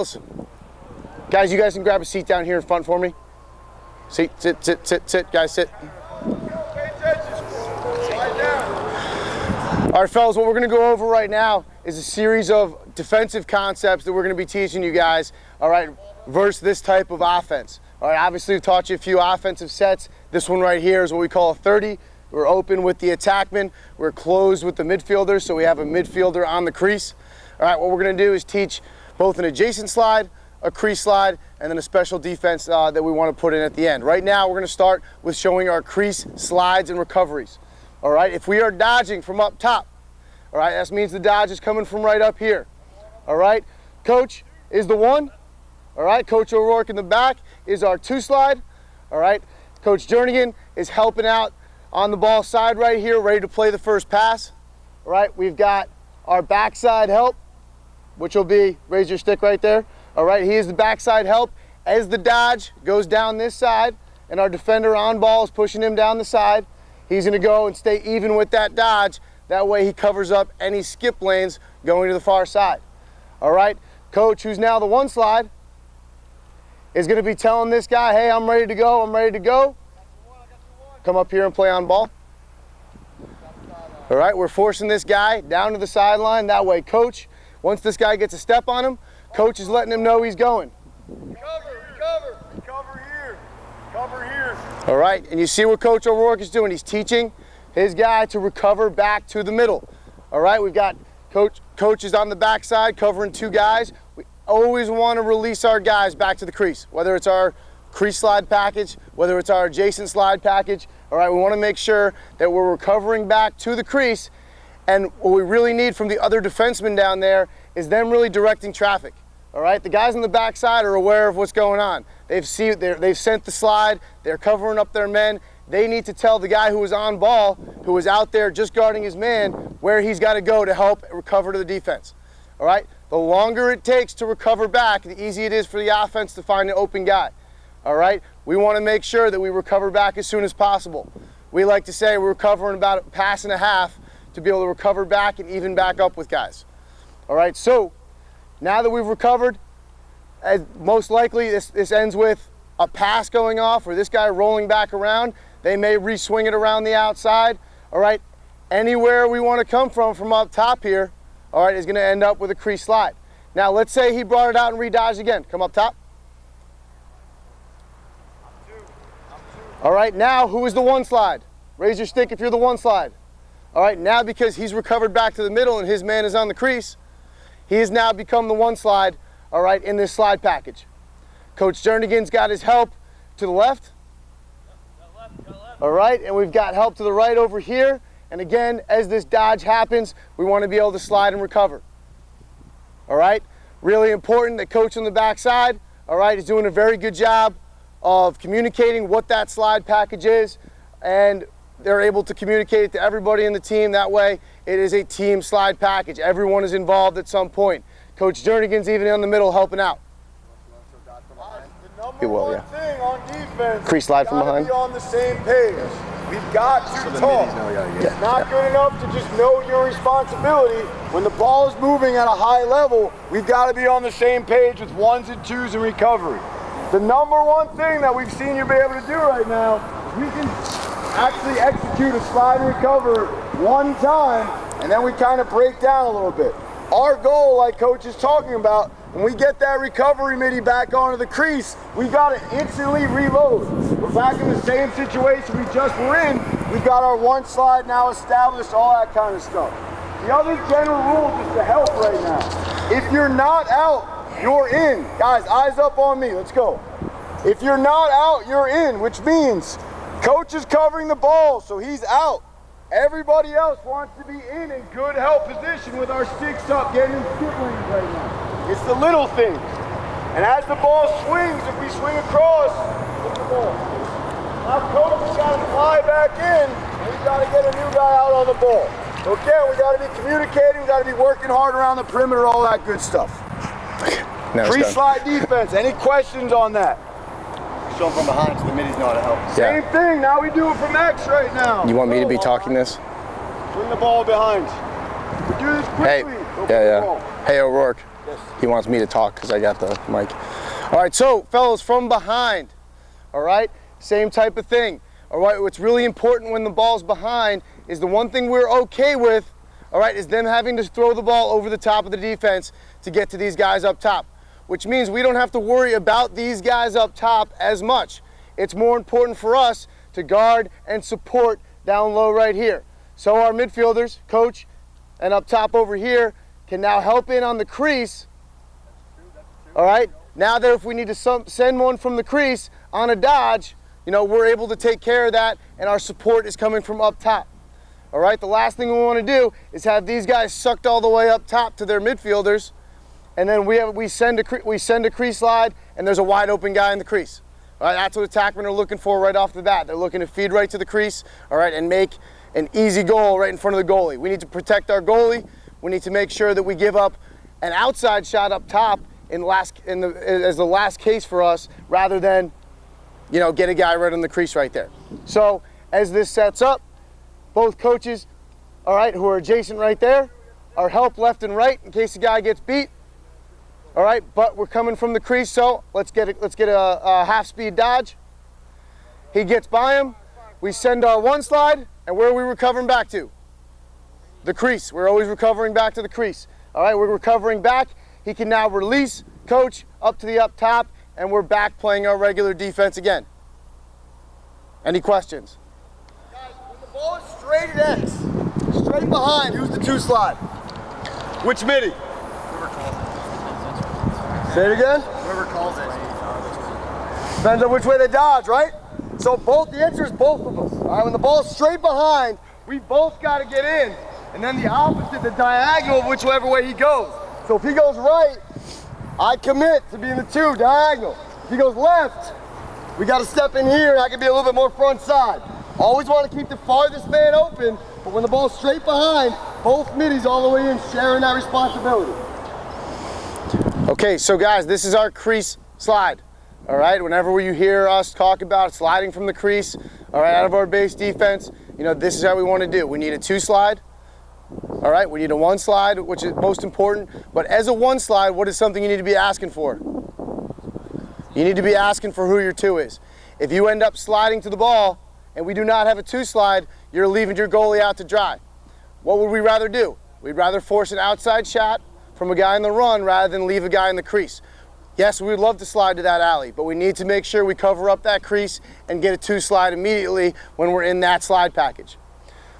Listen, guys, you guys can grab a seat down here in front for me. Sit, guys, sit. All right, fellas, what we're gonna go over right now is a series of defensive concepts that we're gonna be teaching you guys, all right, versus this type of offense. All right, obviously we've taught you a few offensive sets. This one right here is what we call a 30. We're open with the attackman. We're closed with the midfielder, so we have a midfielder on the crease. All right, what we're gonna do is teach both an adjacent slide, a crease slide, and then a special defense that we want to put in at the end. Right now, we're going to start with showing our crease slides and recoveries. All right, if we are dodging from up top, all right, that means the dodge is coming from right up here. All right, coach is the 1. All right, Coach O'Rourke in the back is our 2 slide. All right, Coach Jernigan is helping out on the ball side right here, ready to play the first pass. All right, we've got our backside help, which will be, raise your stick right there. All right, he is the backside help as the dodge goes down this side and our defender on ball is pushing him down the side. He's gonna go and stay even with that dodge. That way he covers up any skip lanes going to the far side. All right, coach, who's now the 1 slide, is gonna be telling this guy, hey, I'm ready to go, I'm ready to go. Come up here and play on ball. All right, we're forcing this guy down to the sideline. That way, coach, once this guy gets a step on him, coach is letting him know he's going. Cover here. All right, and you see what Coach O'Rourke is doing. He's teaching his guy to recover back to the middle. All right, we've got coaches on the backside covering 2 guys. We always want to release our guys back to the crease, whether it's our crease slide package, whether it's our adjacent slide package. All right, we want to make sure that we're recovering back to the crease. And what we really need from the other defensemen down there is them really directing traffic. All right, the guys on the backside are aware of what's going on. They've sent the slide, they're covering up their men. They need to tell the guy who was on ball, who was out there just guarding his man, where he's got to go to help recover to the defense. All right, the longer it takes to recover back, the easier it is for the offense to find an open guy. All right, we want to make sure that we recover back as soon as possible. We like to say we're recovering about a pass and a half to be able to recover back and even back up with guys. All right, so now that we've recovered, most likely this ends with a pass going off or this guy rolling back around. They may re-swing it around the outside. All right, anywhere we want to come from up top here, all right, is going to end up with a crease slide. Now let's say he brought it out and re-dodged again. Come up top. All right, now who is the 1 slide? Raise your stick if you're the 1 slide. All right, now because he's recovered back to the middle and his man is on the crease, he has now become the 1 slide, all right, in this slide package. Coach Jernigan's got his help to the left. All right, and we've got help to the right over here. And again, as this dodge happens, we want to be able to slide and recover. All right, really important that coach on the backside, all right, is doing a very good job of communicating what that slide package is, and they're able to communicate it to everybody in the team. That way, it is a team slide package. Everyone is involved at some point. Coach Jernigan's even in the middle helping out. The number one thing on defense, crease slide from behind. Be on the same page. We've got to talk. It's not good enough to just know your responsibility. When the ball is moving at a high level, we've got to be on the same page with 1s and 2s in recovery. The number one thing that we've seen you be able to do right now is we can actually execute a slide and recover 1 time, and then we kind of break down a little bit. Our goal, like Coach is talking about, when we get that recovery midi back onto the crease, we got to instantly reload. We're back in the same situation we just were in. We've got our 1 slide now established, all that kind of stuff. The other general rule, just to help right now, if you're not out, you're in. Guys, eyes up on me, let's go. If you're not out, you're in, which means coach is covering the ball, so he's out. Everybody else wants to be in good help position with our sticks up, getting in skip lanes right now. It's the little things. And as the ball swings, if we swing across, hit the ball. Now coach has got to fly back in, and we've got to get a new guy out on the ball. Okay, we got to be communicating, we got to be working hard around the perimeter, all that good stuff. Crease slide defense, any questions on that? Show them from behind so the middies know how to help. Same thing, now we do it from X right now. You want me to be talking this? Swing the ball behind. We do this quickly. Hey, O'Rourke. Yes. He wants me to talk because I got the mic. All right, so fellas, from behind, all right, same type of thing. All right, what's really important when the ball's behind is the one thing we're okay with, all right, is them having to throw the ball over the top of the defense to get to these guys up top, which means we don't have to worry about these guys up top as much. It's more important for us to guard and support down low right here. So our midfielders, coach, and up top over here can now help in on the crease. All right, now that if we need to send one from the crease on a dodge, you know, we're able to take care of that, and our support is coming from up top. All right, the last thing we want to do is have these guys sucked all the way up top to their midfielders, and then we send a crease slide, and there's a wide open guy in the crease. All right, that's what attackmen are looking for right off the bat. They're looking to feed right to the crease, all right, and make an easy goal right in front of the goalie. We need to protect our goalie. We need to make sure that we give up an outside shot up top as the last case for us, rather than, you know, get a guy right on the crease right there. So as this sets up, both coaches, all right, who are adjacent right there, are helped left and right in case the guy gets beat. All right, but we're coming from the crease, so let's get a half-speed dodge. He gets by him. We send our one slide, and where are we recovering back to? The crease. We're always recovering back to the crease. All right, we're recovering back. He can now release coach up to the up top, and we're back playing our regular defense again. Any questions? Guys, when the ball is straight at X, straight behind, who's the 2 slide? Which midi? Say it again? Whoever calls it. Depends on which way they dodge, right? So the answer is both of us. All right, when the ball's straight behind, we both got to get in, and then the opposite, the diagonal, whichever way he goes. So if he goes right, I commit to being the 2, diagonal. If he goes left, we got to step in here, and I can be a little bit more front side. Always want to keep the farthest man open, but when the ball's straight behind, both middies all the way in, sharing that responsibility. Okay, so guys, this is our crease slide. All right, whenever you hear us talk about sliding from the crease, all right, out of our base defense, you know, this is how we want to do. We need a 2 slide. All right, we need a 1 slide, which is most important. But as a 1 slide, what is something you need to be asking for? You need to be asking for who your 2 is. If you end up sliding to the ball and we do not have a 2 slide, you're leaving your goalie out to dry. What would we rather do? We'd rather force an outside shot from a guy in the run rather than leave a guy in the crease. Yes, we would love to slide to that alley, but we need to make sure we cover up that crease and get a 2 slide immediately when we're in that slide package.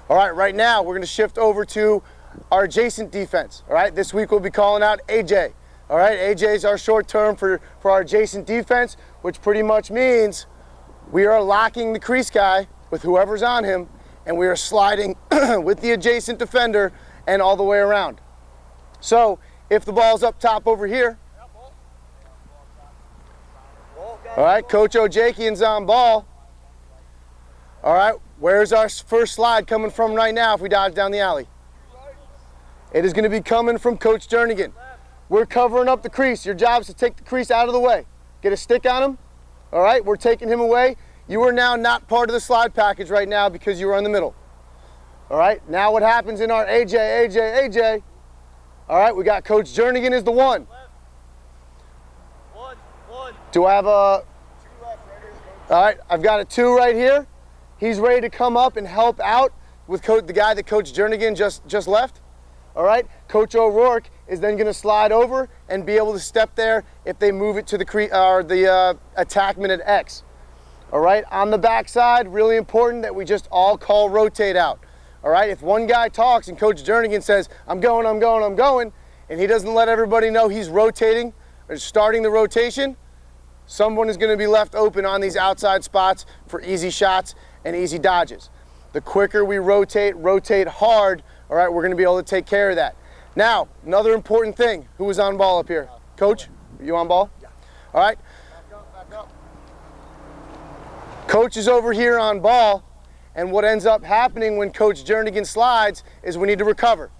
All right, right now we're going to shift over to our adjacent defense. All right, this week we'll be calling out AJ. All right, AJ is our short term for our adjacent defense, which pretty much means we are locking the crease guy with whoever's on him, and we are sliding with the adjacent defender and all the way around. So if the ball's up top over here, all right, Coach Ojakian's on ball. All right, where's our first slide coming from right now if we dodge down the alley? It is going to be coming from Coach Jernigan. We're covering up the crease. Your job is to take the crease out of the way. Get a stick on him. All right, we're taking him away. You are now not part of the slide package right now because you are in the middle. All right, now what happens in our AJ? All right, we got Coach Jernigan as the 1. Do I have a... 2 left right here, Coach. All right, I've got a 2 right here. He's ready to come up and help out with the guy that Coach Jernigan just left. All right, Coach O'Rourke is then going to slide over and be able to step there if they move it to the attackman at X. All right, on the backside, really important that we just all call rotate out. All right, if one guy talks and Coach Jernigan says, I'm going, and he doesn't let everybody know he's rotating or starting the rotation, someone is going to be left open on these outside spots for easy shots and easy dodges. The quicker we rotate hard, all right, we're going to be able to take care of that. Now, another important thing. Who was on ball up here? Coach, are you on ball? Yeah. All right. Back up. Coach is over here on ball, and what ends up happening when Coach Jernigan slides is we need to recover.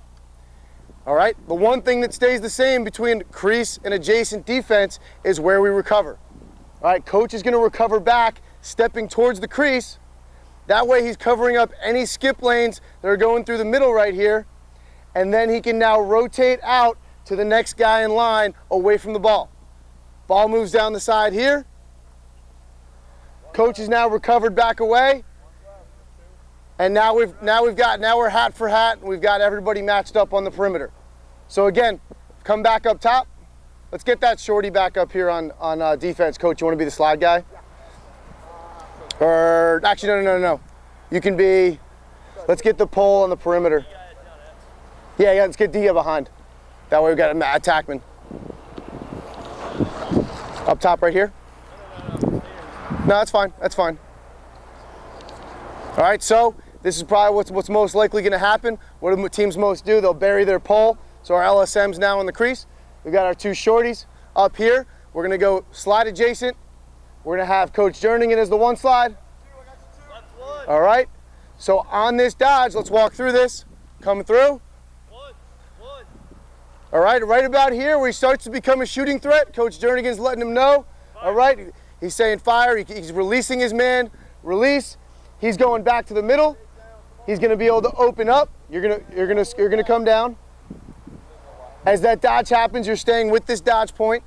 All right, the one thing that stays the same between crease and adjacent defense is where we recover. All right, Coach is going to recover back, stepping towards the crease. That way he's covering up any skip lanes that are going through the middle right here, and then he can now rotate out to the next guy in line away from the ball. Ball moves down the side here. Coach is now recovered back away. And now we're hat for hat, and we've got everybody matched up on the perimeter. So again, come back up top. Let's get that shorty back up here on defense. Coach, you want to be the slide guy? Or actually, no. You can be. Let's get the pole on the perimeter. Yeah. Let's get Dia behind. That way we've got an attackman. Up top right here. No, that's fine. That's fine. All right. So this is probably what's most likely going to happen. What do teams most do? They'll bury their pole. So our LSM's now in the crease. We've got our two shorties up here. We're going to go slide adjacent. We're going to have Coach Jerningen as the one slide. All right. So on this dodge, let's walk through this. Coming through. All right. Right about here where he starts to become a shooting threat, Coach Jerningen's letting him know. All right. He's saying fire. He's releasing his man. Release. He's going back to the middle. He's going to be able to open up. You're going to come down. As that dodge happens, you're staying with this dodge point.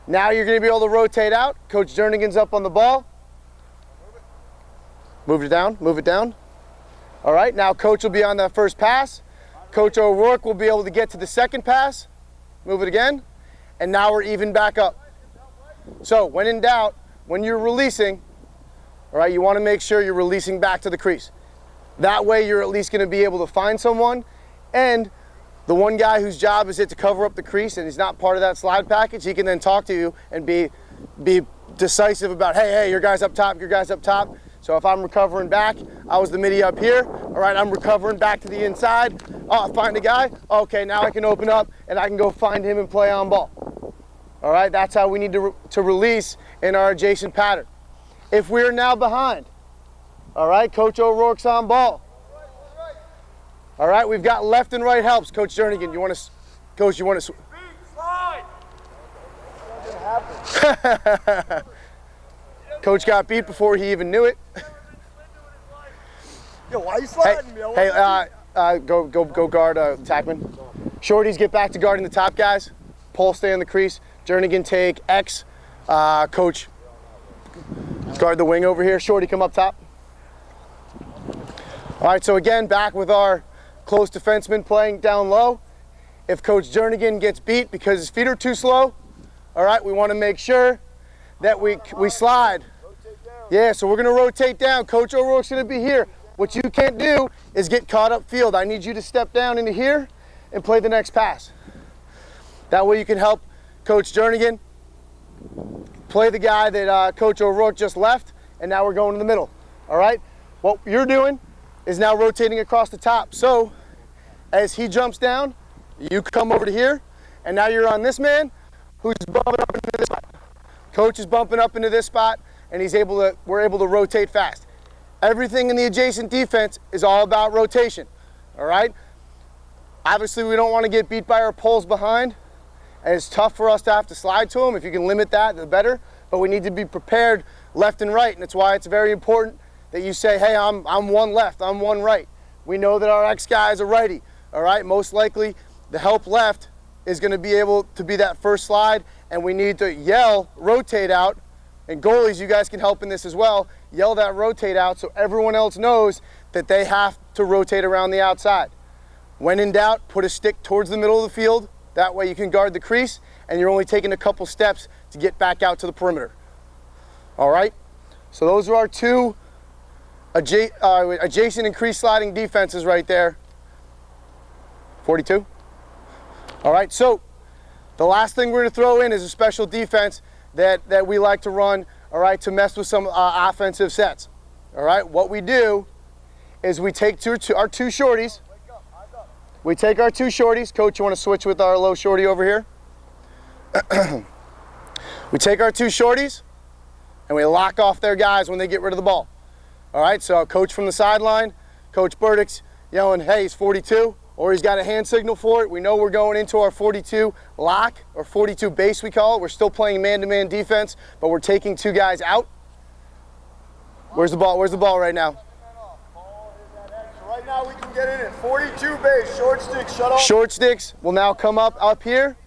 Now you're going to be able to rotate out. Coach Jerningen's up on the ball. Move it down. All right, now Coach will be on that first pass. Coach O'Rourke will be able to get to the second pass. Move it again. And now we're even back up. So when in doubt, when you're releasing, all right, you want to make sure you're releasing back to the crease. That way you're at least going to be able to find someone, and the one guy whose job is it to cover up the crease and he's not part of that slide package, he can then talk to you and be decisive about, hey, your guy's up top, your guy's up top. So if I'm recovering back, I was the midi up here. All right, I'm recovering back to the inside. Oh, I find a guy. Okay, now I can open up and I can go find him and play on ball. All right, that's how we need to release in our adjacent pattern. If we're now behind, all right, Coach O'Rourke's on ball. All right, we've got left and right helps. Coach Jerningen, you want to, Coach, you want to? Slide. Coach got beat before he even knew it. Yo, why are you sliding me? Go guard attackman. Shorties get back to guarding the top guys. Pole stay in the crease. Jerningen take X. Coach, guard the wing over here. Shorty, come up top. All right, so again, back with our close defenseman playing down low. If Coach Jerningen gets beat because his feet are too slow, all right, we want to make sure that we slide. Yeah, so we're going to rotate down. Coach O'Rourke's going to be here. What you can't do is get caught up field. I need you to step down into here and play the next pass. That way you can help Coach Jerningen play the guy that Coach O'Rourke just left, and now we're going to the middle. All right? What you're doing is now rotating across the top. So as he jumps down, you come over to here, and now you're on this man who's bumping up into this spot. Coach is bumping up into this spot, and we're able to rotate fast. Everything in the adjacent defense is all about rotation, all right? Obviously, we don't want to get beat by our poles behind, and it's tough for us to have to slide to them. If you can limit that, the better, but we need to be prepared left and right, and that's why it's very important that you say, hey, I'm one left, I'm one right. We know that our X guy is a righty, all right? Most likely, the help left is going to be able to be that first slide, and we need to yell, rotate out, and goalies, you guys can help in this as well, yell that rotate out so everyone else knows that they have to rotate around the outside. When in doubt, put a stick towards the middle of the field. That way you can guard the crease, and you're only taking a couple steps to get back out to the perimeter. All right? So those are our two adjacent and crease sliding defenses right there. 42. All right, so the last thing we're going to throw in is a special defense that we like to run, all right, to mess with some offensive sets. All right, what we do is we take our two shorties. We take our two shorties. Coach, you want to switch with our low shorty over here? We take our two shorties, and we lock off their guys when they get rid of the ball. All right, so Coach from the sideline, Coach Burdick's yelling, hey, he's 42, or he's got a hand signal for it. We know we're going into our 42 lock, or 42 base we call it. We're still playing man-to-man defense, but we're taking two guys out. Where's the ball? Where's the ball right now? Right now we get in it. 42 base, short stick, shut off. Short sticks will now come up here.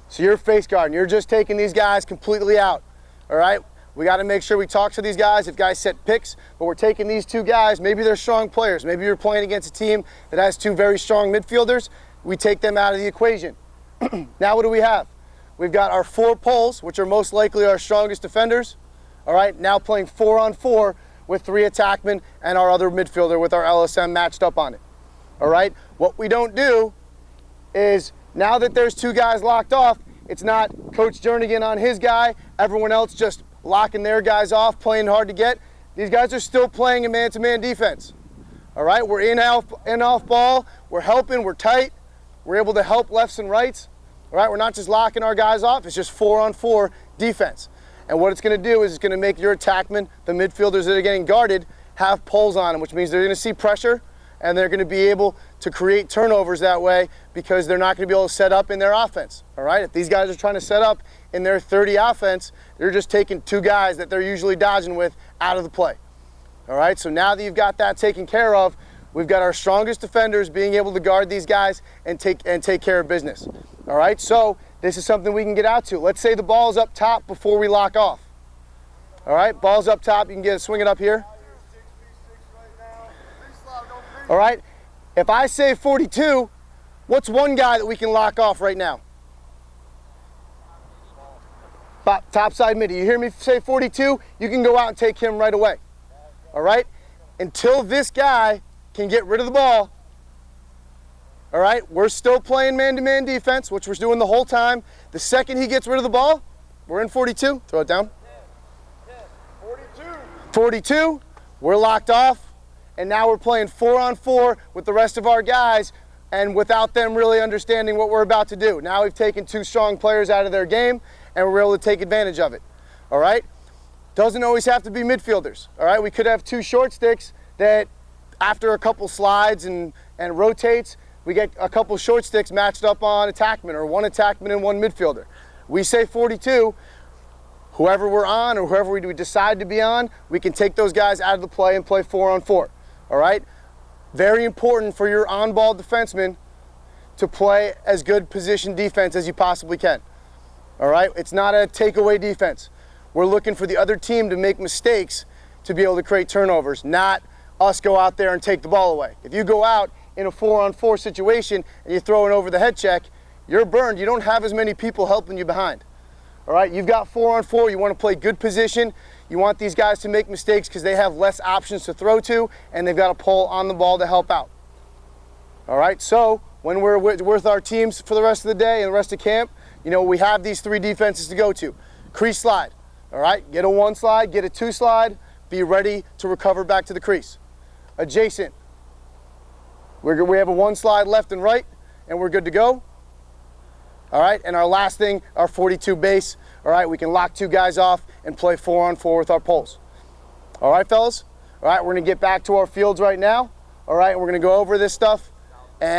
So you're face guarding. You're just taking these guys completely out. All right? We got to make sure we talk to these guys if guys set picks, but we're taking these two guys. Maybe they're strong players. Maybe you're playing against a team that has two very strong midfielders. We take them out of the equation. Now what do we have? We've got our 4 poles, which are most likely our strongest defenders. All right, now playing 4-on-4 with 3 attackmen and our other midfielder with our LSM matched up on it. All right, what we don't do is, now that there's 2 guys locked off, it's not Coach Jernigan on his guy, everyone else just locking their guys off, playing hard to get. These guys are still playing a man-to-man defense. All right, we're in off ball, we're helping, we're tight, we're able to help lefts and rights. All right, we're not just locking our guys off, it's just 4-on-4 defense. And what it's going to do is it's going to make your attackmen, the midfielders that are getting guarded, have poles on them, which means they're going to see pressure and they're going to be able to create turnovers that way because they're not going to be able to set up in their offense. All right, if these guys are trying to set up in their 30 offense, they're just taking 2 guys that they're usually dodging with out of the play. All right, so now that you've got that taken care of, we've got our strongest defenders being able to guard these guys and take care of business. All right, so this is something we can get out to. Let's say the ball's up top before we lock off. All right, ball's up top. You can swing it up here. All right, if I say 42, what's one guy that we can lock off right now? Top side mid. You hear me say 42? You can go out and take him right away. All right, until this guy can get rid of the ball. All right, we're still playing man-to-man defense, which we're doing the whole time. The second he gets rid of the ball, we're in 42. Throw it down. 42, we're locked off, and now we're playing 4-on-4 with the rest of our guys, and without them really understanding what we're about to do. Now we've taken 2 strong players out of their game, and we're able to take advantage of it. All right, doesn't always have to be midfielders. All right, we could have 2 short sticks that after a couple slides and rotates, we get a couple short sticks matched up on attackmen, or 1 attackman and 1 midfielder. We say 42, whoever we're on or whoever we decide to be on, we can take those guys out of the play and play 4-on-4. All right? Very important for your on-ball defenseman to play as good position defense as you possibly can. All right? It's not a takeaway defense. We're looking for the other team to make mistakes to be able to create turnovers, not us go out there and take the ball away. If you go out in a 4-on-4 situation and you throw an over the head check, you're burned. You don't have as many people helping you behind. All right, you've got 4-on-4. You want to play good position. You want these guys to make mistakes because they have less options to throw to, and they've got a pull on the ball to help out. All right, so when we're with our teams for the rest of the day and the rest of camp, you know, we have these 3 defenses to go to. Crease slide. All right, get a 1 slide, get a 2 slide, be ready to recover back to the crease. Adjacent. We have a 1 slide left and right, and we're good to go. All right, and our last thing, our 42 base. All right, we can lock 2 guys off and play 4-on-4 with our poles. All right, fellas? All right, we're gonna get back to our fields right now. All right, we're gonna go over this stuff. And